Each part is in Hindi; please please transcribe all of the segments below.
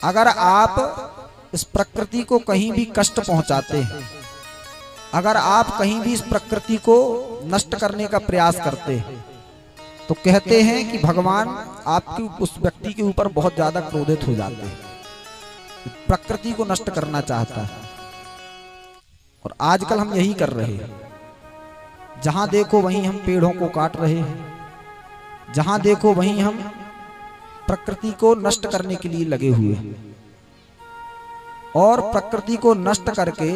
अगर आप इस प्रकृति को कहीं भी कष्ट पहुंचाते हैं, अगर आप कहीं भी इस प्रकृति को नष्ट करने का प्रयास करते हैं, तो कहते हैं कि भगवान आपके उस व्यक्ति के ऊपर बहुत ज्यादा क्रोधित हो जाते हैं, प्रकृति को नष्ट करना चाहता है। और आजकल हम यही कर रहे हैं, जहां देखो वहीं हम पेड़ों को काट रहे हैं, जहां देखो वहीं हम प्रकृति को नष्ट करने के लिए लगे हुए हैं। और प्रकृति को नष्ट करके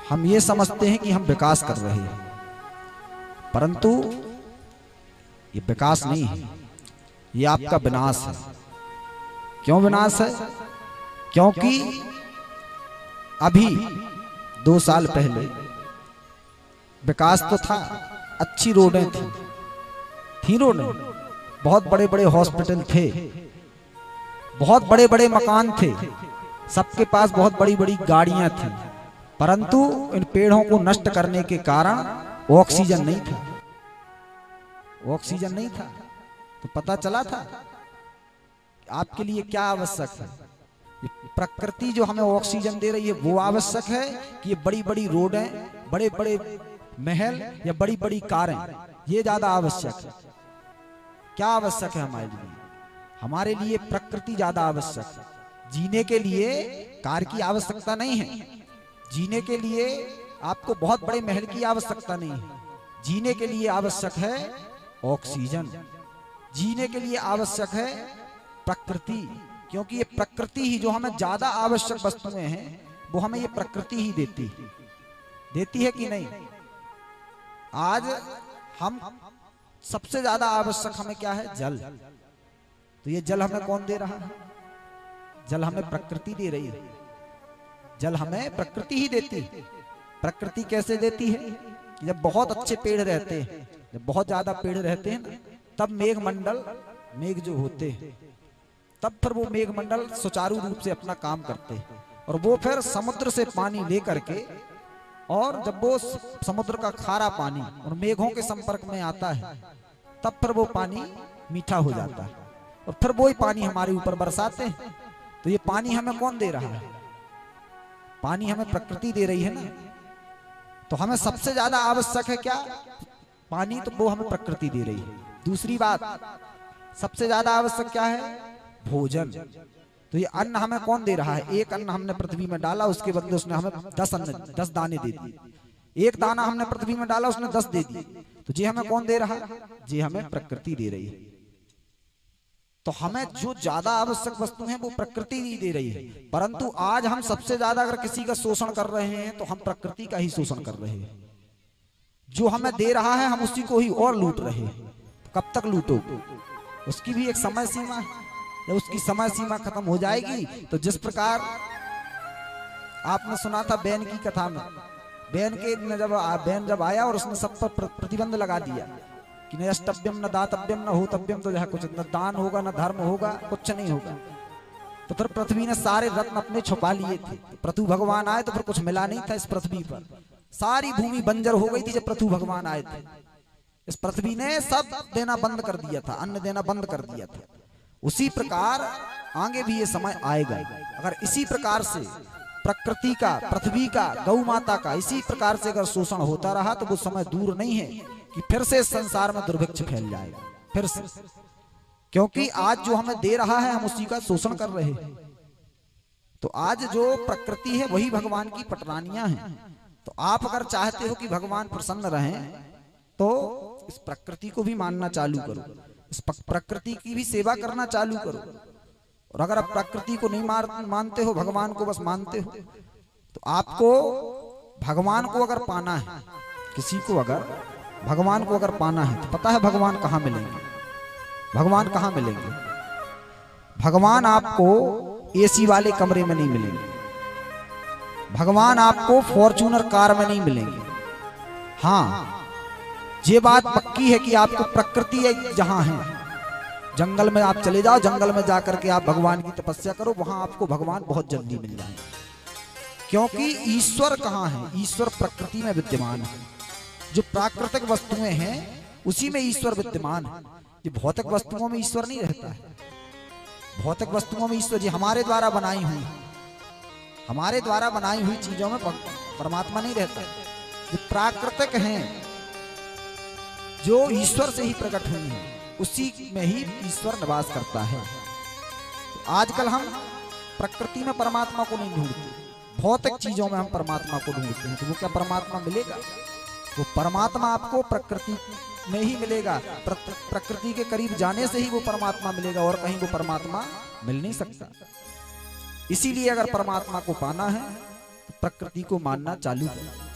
हम ये समझते हैं कि हम विकास कर रहे हैं, परंतु ये विकास नहीं है, ये आपका विनाश है। क्यों विनाश है? क्योंकि अभी 2 साल पहले विकास तो था, अच्छी रोडें थी रोडें, बहुत बड़े बड़े हॉस्पिटल थे, बहुत बड़े बड़े मकान थे, सबके पास बहुत बड़ी बड़ी गाड़ियां थी, परंतु इन पेड़ों को नष्ट करने के कारण ऑक्सीजन नहीं था। ऑक्सीजन नहीं था तो पता चला था आपके लिए क्या आवश्यक है। प्रकृति जो हमें ऑक्सीजन दे रही है वो आवश्यक है कि ये बड़ी बड़ी रोडें, बड़े बड़े महल या बड़ी बड़ी कारें, ये ज्यादा आवश्यक है? क्या आवश्यक है हमारे लिए? हमारे लिए प्रकृति ज्यादा आवश्यक है। जीने के लिए कार की आवश्यकता नहीं है, जीने के लिए आपको बहुत बड़े महल की आवश्यकता नहीं है, जीने के लिए आवश्यक है ऑक्सीजन, जीने के लिए आवश्यक है प्रकृति। क्योंकि ये प्रकृति ही जो हमें ज्यादा आवश्यक वस्तुएं हैं वो हमें ये प्रकृति ही देती है कि नहीं? आज हम सबसे ज्यादा आवश्यक हमें क्या है? जल। तो ये जल हमें कौन दे रहा है? जल हमें प्रकृति दे रही है, जल हमें प्रकृति ही देती है। प्रकृति कैसे देती है? जब बहुत अच्छे पेड़ रहते हैं, जब बहुत ज्यादा पेड़ रहते हैं ना, तब मेघमंडल, मेघ जो होते हैं, तब फिर वो मेघमंडल सुचारू रूप से अपना काम करते हैं, और वो फिर समुद्र से पानी लेकर के, और जब वो समुद्र का खारा पानी और मेघों के संपर्क में आता है, तब फिर वो पानी मीठा हो जाता है, और फिर वो ही पानी हमारे ऊपर बरसाते हैं। तो ये पानी हमें कौन दे रहा है? पानी हमें प्रकृति दे रही है ना। तो हमें सबसे ज्यादा आवश्यक है क्या? पानी। तो वो हमें प्रकृति दे रही है। दूसरी बात, सबसे ज्यादा आवश्यक क्या है? भोजन। तो ये अन्न हमें कौन दे रहा है? एक अन्न हमने पृथ्वी में डाला, उसके बदले उसने हमें 10 दाने दे दिए। एक दाना हमने पृथ्वी में डाला, उसने 10 दे दिए। तो ये हमें कौन दे रहा है? ये हमें प्रकृति दे रही है। तो हमें जो ज्यादा आवश्यक वस्तु है वो प्रकृति ही दे रही है, परंतु आज हम सबसे ज्यादा अगर किसी का शोषण कर रहे हैं तो हम प्रकृति का ही शोषण कर रहे हैं। जो हमें दे रहा है हम उसी को ही और लूट रहे हैं। कब तक लूटो? उसकी भी एक समय सीमा है। जब उसकी समय सीमा खत्म हो जाएगी तो जिस प्रकार आपने सुना था बैन की कथा में, बैन जब आया और उसने सब पर प्रतिबंध लगा दिया कि न अष्टव्यम न दातव्यम न होतव्यम, तो जहाँ कुछ न दान होगा न धर्म होगा, कुछ नहीं होगा। तो फिर पृथ्वी ने सारे रत्न अपने छुपा लिए थे। पृथु भगवान आए तो फिर कुछ मिला नहीं था इस पृथ्वी पर, सारी भूमि बंजर हो गई थी जब पृथु भगवान आए थे। इस पृथ्वी ने सब देना बंद कर दिया था, अन्न देना बंद कर दिया था। उसी प्रकार आगे भी ये समय आएगा। अगर इसी प्रकार से प्रकृति का, पृथ्वी का, गौ माता का इसी प्रकार से अगर शोषण होता रहा तो वो समय दूर नहीं है कि फिर से इस संसार में दुर्भिक्ष फैल जाएगा, फिर से। क्योंकि आज जो हमें दे रहा है हम उसी का शोषण कर रहे हैं। तो आज जो प्रकृति है वही भगवान की पटरानियां हैं। तो आप अगर चाहते हो कि भगवान प्रसन्न रहें तो इस प्रकृति को भी मानना चालू करो, इस प्रकृति की भी सेवा करना चालू करो। और अगर आप प्रकृति को नहीं मानते हो, भगवान को बस मानते हो, तो आपको भगवान को अगर पाना है, किसी को अगर भगवान को अगर पाना है, तो पता है भगवान कहाँ मिलेंगे? भगवान कहाँ मिलेंगे? भगवान आपको एसी वाले कमरे में नहीं मिलेंगे, भगवान आपको फॉर्च्यूनर कार में नहीं मिलेंगे। हाँ, ये बात पक्की है कि आपको प्रकृति जहां है, जंगल में आप चले जाओ, जंगल में जाकर के आप भगवान की तपस्या करो, वहां आपको भगवान बहुत जल्दी मिल जाएंगे। क्योंकि ईश्वर कहाँ है? ईश्वर प्रकृति में विद्यमान है। जो प्राकृतिक वस्तुएं हैं उसी में ईश्वर विद्यमान है। ये भौतिक वस्तुओं में ईश्वर नहीं रहता है। भौतिक वस्तुओं में ईश्वर जी हमारे द्वारा बनाई हुई, हमारे द्वारा बनाई हुई चीजों में परमात्मा नहीं रहता। जो प्राकृतिक हैं, जो ईश्वर से ही प्रकट हुई हैं, उसी में ही ईश्वर निवास करता है। तो आजकल हम प्रकृति में परमात्मा को नहीं ढूंढते, भौतिक चीजों में हम परमात्मा को ढूंढते हैं। तो वो क्या परमात्मा मिलेगा? वो परमात्मा आपको प्रकृति में ही मिलेगा। प्रकृति के करीब जाने से ही वो परमात्मा मिलेगा, और कहीं वो परमात्मा मिल नहीं सकता। इसीलिए अगर परमात्मा को पाना है तो प्रकृति को मानना चालू करो।